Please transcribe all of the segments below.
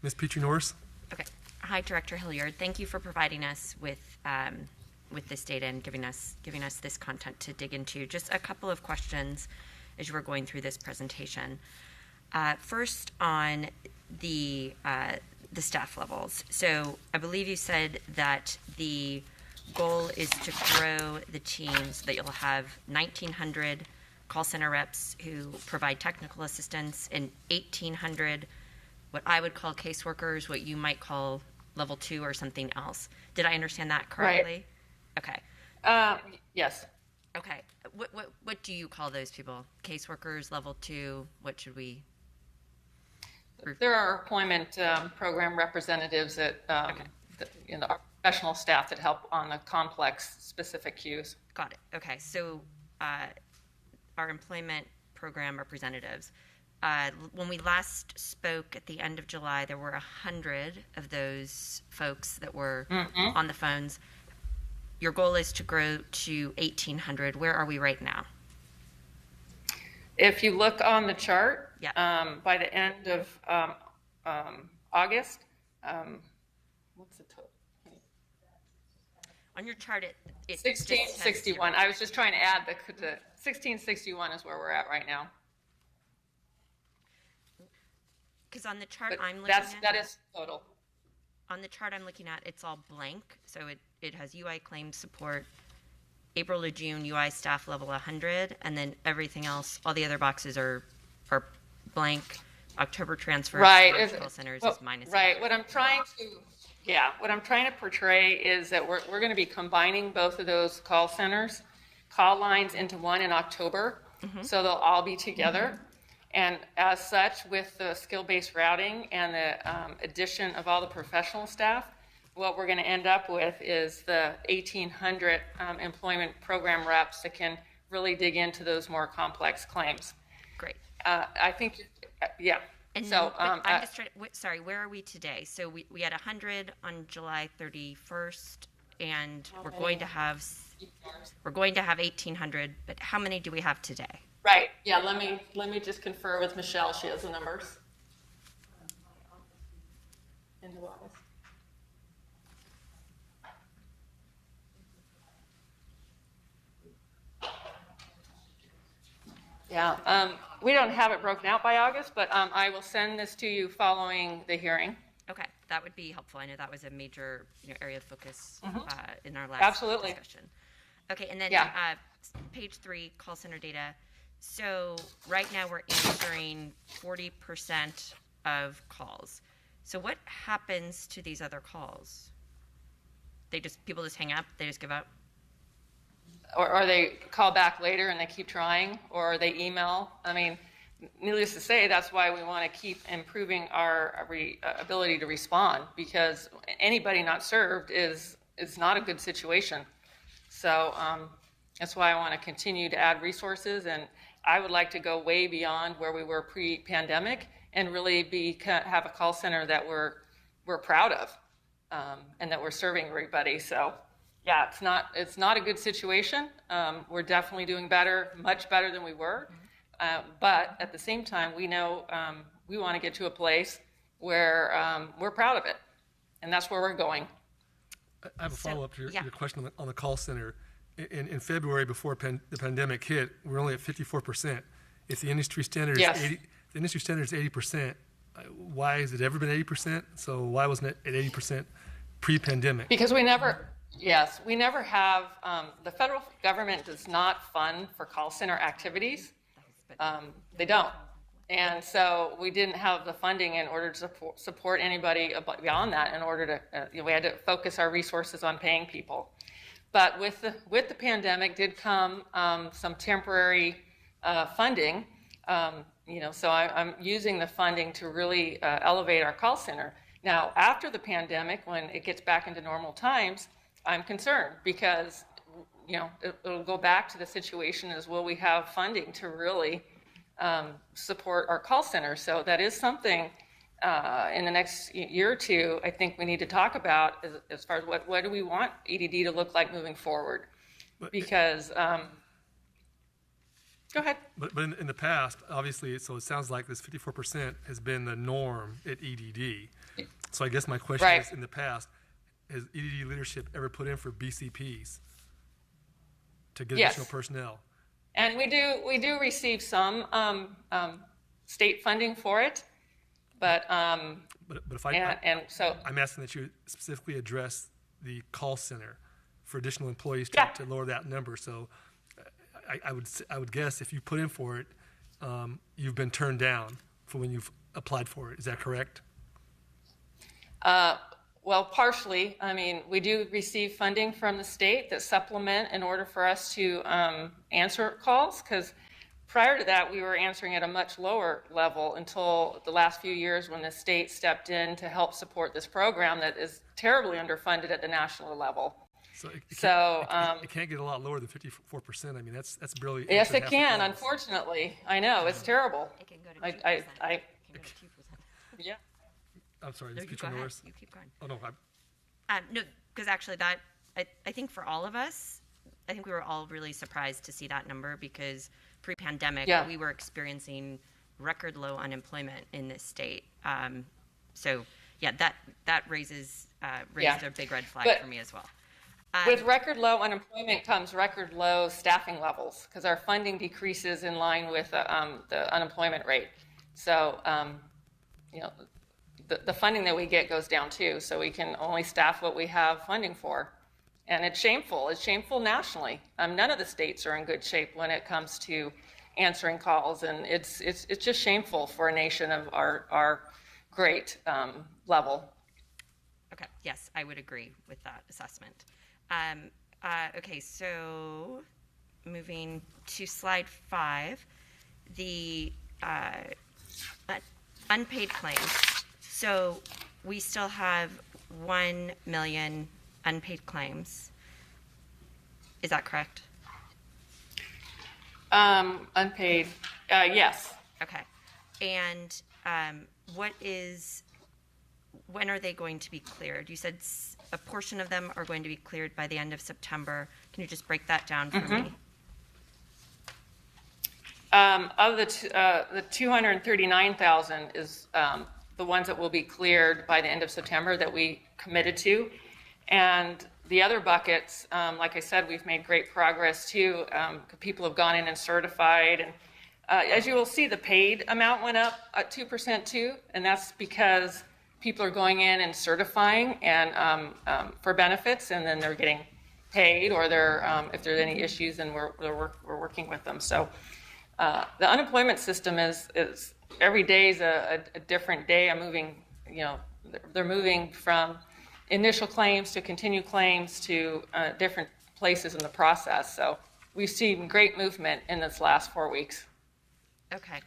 Ms. Petrie-Norris? Okay. Hi, Director Hilliard. Thank you for providing us with this data and giving us this content to dig into. Just a couple of questions as you were going through this presentation. First, on the staff levels. So I believe you said that the goal is to grow the teams, that you'll have 1,900 call center reps who provide technical assistance and 1,800 what I would call caseworkers, what you might call level 2 or something else. Did I understand that correctly? Right. Okay. Yes. Okay. What do you call those people? Caseworkers, level 2? What should we? There are employment program representatives that our professional staff that help on the complex specific queues. Got it. Okay. So our employment program representatives. When we last spoke at the end of July, there were 100 of those folks that were on the phones. Your goal is to grow to 1,800. Where are we right now? If you look on the chart, yeah. By the end of August, what's the total? On your chart, it 1661. I was just trying to add the 1661 is where we're at right now. Because on the chart But I'm looking at, that is total. On the chart I'm looking at, it's all blank. So it has UI claims support, April to June UI staff level 100, and then everything else, all the other boxes are blank. October transfers, right. Call centers is minus. Right. What I'm trying to portray is that we're going to be combining both of those call centers, call lines into one in October, so they'll all be together. And as such, with the skill-based routing and the addition of all the professional staff, what we're going to end up with is the 1,800 employment program reps that can really dig into those more complex claims. Great. I think, yeah. And so I'm just trying. Sorry, where are we today? So we had 100 on July 31st, and we're going to have 1,800. But how many do we have today? Right. Yeah. Let me just confer with Michelle. She has the numbers. Yeah. We don't have it broken out by August, but I will send this to you following the hearing. Okay, that would be helpful. I know that was a major area of focus in our last discussion. Okay, and then page 3, call center data. So right now we're answering 40% of calls. So what happens to these other calls? People just hang up? They just give up? Or they call back later and they keep trying, or they email. I mean, needless to say, that's why we want to keep improving our ability to respond, because anybody not served is not a good situation. So that's why I want to continue to add resources, and I would like to go way beyond where we were pre-pandemic and really have a call center that we're proud of, and that we're serving everybody. So. Yeah, it's not a good situation. We're definitely doing better, much better than we were. But at the same time, we know we want to get to a place where we're proud of it, and that's where we're going. I have a follow-up to your question on the call center. In February, before the pandemic hit, we're only at 54%. If the industry standard is 80, the industry standard is 80%. Why has it ever been 80%? So why wasn't it at 80% pre-pandemic? Because we never have, the federal government does not fund for call center activities. They don't. And so we didn't have the funding in order to support anybody beyond that, in order to, we had to focus our resources on paying people. But with the pandemic did come some temporary funding, so I'm using the funding to really elevate our call center. Now, after the pandemic, when it gets back into normal times, I'm concerned, because it'll go back to the situation as, will we have funding to really support our call center? So that is something in the next year or two I think we need to talk about, as far as what do we want EDD to look like moving forward. Because Go ahead. But in the past, obviously, so it sounds like this 54% has been the norm at EDD. So I guess my question is, in the past, has EDD leadership ever put in for BCPs to get additional personnel? And we do receive some state funding for it, but if so I'm asking that you specifically address the call center for additional employees to lower that number. So I would guess if you put in for it, you've been turned down for when you've applied for it. Is that correct? Well, partially. I mean, we do receive funding from the state that supplement in order for us to answer calls, because prior to that, we were answering at a much lower level until the last few years when the state stepped in to help support this program that is terribly underfunded at the national level. So it can't get a lot lower than 54%. I mean, that's barely. Yes, it can. Unfortunately, I know it's terrible. It can go to 2%. It can go to 2%. Yeah. I'm sorry. No, you go ahead. You keep going. Oh no. No, because actually, that I think for all of us, I think we were all really surprised to see that number, because pre-pandemic we were experiencing record low unemployment in this state. So yeah, that raised a big red flag for me as well. With record low unemployment comes record low staffing levels, because our funding decreases in line with the unemployment rate. So, the funding that we get goes down too. So we can only staff what we have funding for. And it's shameful. It's shameful nationally. None of the states are in good shape when it comes to answering calls. And it's just shameful for a nation of our great level. Okay, yes, I would agree with that assessment. Okay, so moving to slide 5, the unpaid claims. So we still have 1 million unpaid claims. Is that correct? Unpaid, yes. Okay. And when are they going to be cleared? You said a portion of them are going to be cleared by the end of September. Can you just break that down for me? Of the 239,000 is the ones that will be cleared by the end of September that we committed to. And the other buckets, like I said, we've made great progress too. People have gone in and certified. And as you will see, the paid amount went up at 2% too. And that's because people are going in and certifying and for benefits, and then they're getting paid, or they're if there's any issues, then we're working with them. So the unemployment system is every day is a different day. They're moving from initial claims to continued claims to different places in the process. So we've seen great movement in this last 4 weeks. Okay.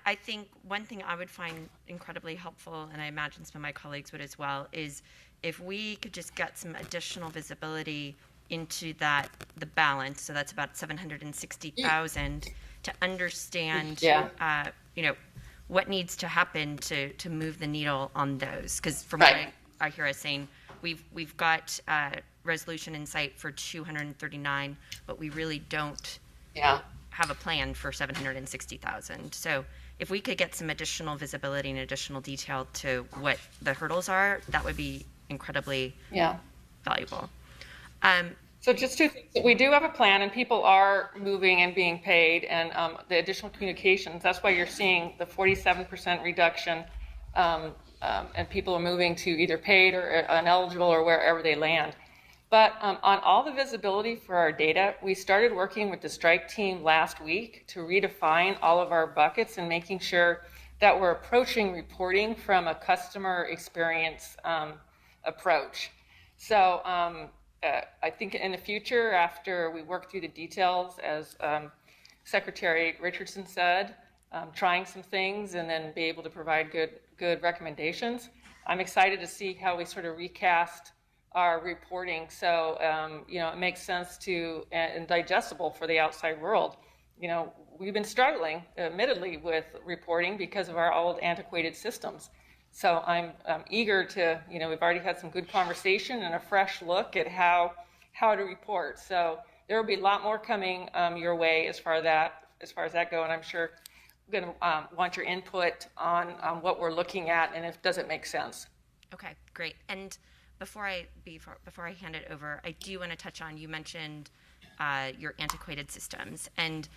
I think one thing I would find incredibly helpful, and I imagine some of my colleagues would as well, is if we could just get some additional visibility into the balance. So that's about 760,000 to understand, what needs to happen to move the needle on those. Because from what I hear us saying, we've got resolution in sight for 239, but we really don't have a plan for 760,000. So if we could get some additional visibility and additional detail to what the hurdles are, that would be incredibly valuable. So just two things. We do have a plan, and people are moving and being paid, and the additional communications, that's why you're seeing the 47% reduction, and people are moving to either paid or ineligible or wherever they land. But on all the visibility for our data, we started working with the strike team last week to redefine all of our buckets and making sure that we're approaching reporting from a customer experience approach. So I think in the future, after we work through the details, as Secretary Richardson said, trying some things and then be able to provide good recommendations, I'm excited to see how we sort of recast our reporting so it makes sense to and digestible for the outside world. We've been struggling, admittedly, with reporting because of our old antiquated systems. So I'm eager to, we've already had some good conversation and a fresh look at how to report. So there will be a lot more coming your way as far as far as that go, and I'm sure I'm going to want your input on what we're looking at and if does it make sense. Okay, great. And before I hand it over, I do want to touch on, you mentioned your antiquated systems, and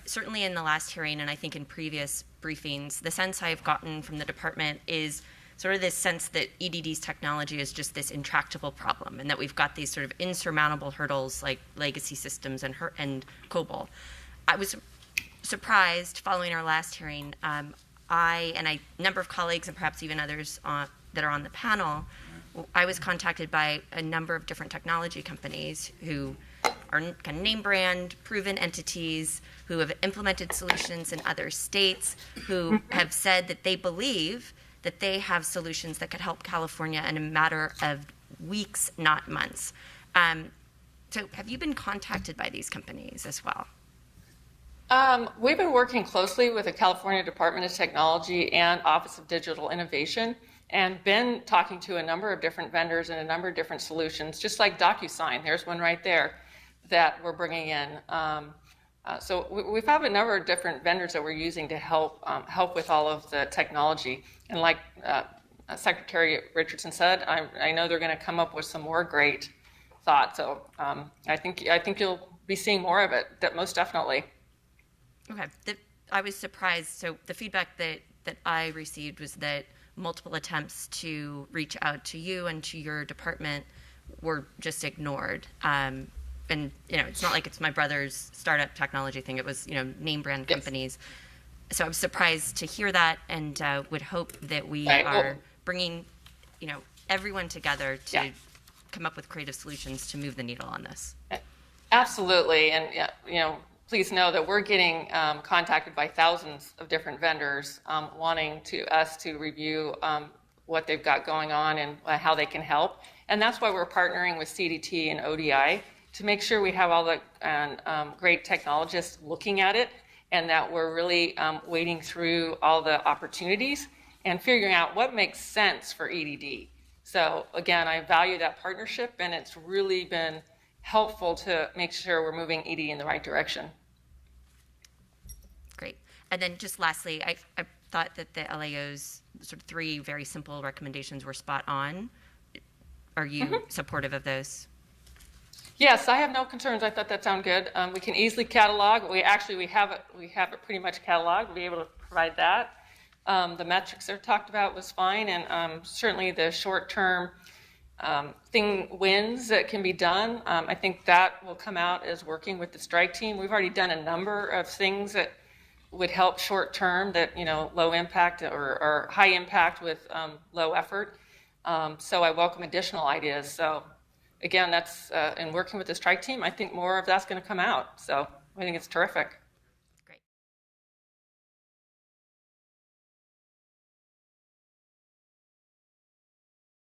certainly in the last hearing, and I think in previous briefings, the sense I've gotten from the department is sort of this sense that EDD's technology is just this intractable problem, and that we've got these sort of insurmountable hurdles like legacy systems and COBOL. I was surprised following our last hearing. I and a number of colleagues, and perhaps even others that are on the panel, I was contacted by a number of different technology companies who are kind of name brand, proven entities who have implemented solutions in other states, who have said that they believe that they have solutions that could help California in a matter of weeks, not months. So have you been contacted by these companies as well? We've been working closely with the California Department of Technology and Office of Digital Innovation, and been talking to a number of different vendors and a number of different solutions, just like DocuSign. There's one right there that we're bringing in. So we've had a number of different vendors that we're using to help with all of the technology. And like Secretary Richardson said, I know they're going to come up with some more great thoughts. So I think you'll be seeing more of it. That most definitely. Okay. I was surprised. So the feedback that I received was that multiple attempts to reach out to you and to your department were just ignored. And it's not like it's my brother's startup technology thing. It was name brand companies. Yes. So I was surprised to hear that, and would hope that we are bringing everyone together to come up with creative solutions to move the needle on this. Absolutely, and please know that we're getting contacted by thousands of different vendors wanting us to review what they've got going on and how they can help. And that's why we're partnering with CDT and ODI to make sure we have all the great technologists looking at it, and that we're really wading through all the opportunities and figuring out what makes sense for EDD. So again, I value that partnership, and it's really been helpful to make sure we're moving EDD in the right direction. Great. And then just lastly, I thought that the LAO's sort of 3 very simple recommendations were spot on. Are you supportive of those? Yes, I have no concerns. I thought that sounded good. We can easily catalog. We have it pretty much cataloged. We'll be able to provide that. The metrics that are talked about was fine, and certainly the short-term wins that can be done. I think that will come out as working with the strike team. We've already done a number of things that would help short-term, that low impact or high impact with low effort. So I welcome additional ideas. So again, that's in working with the strike team, I think more of that's going to come out. So I think it's terrific.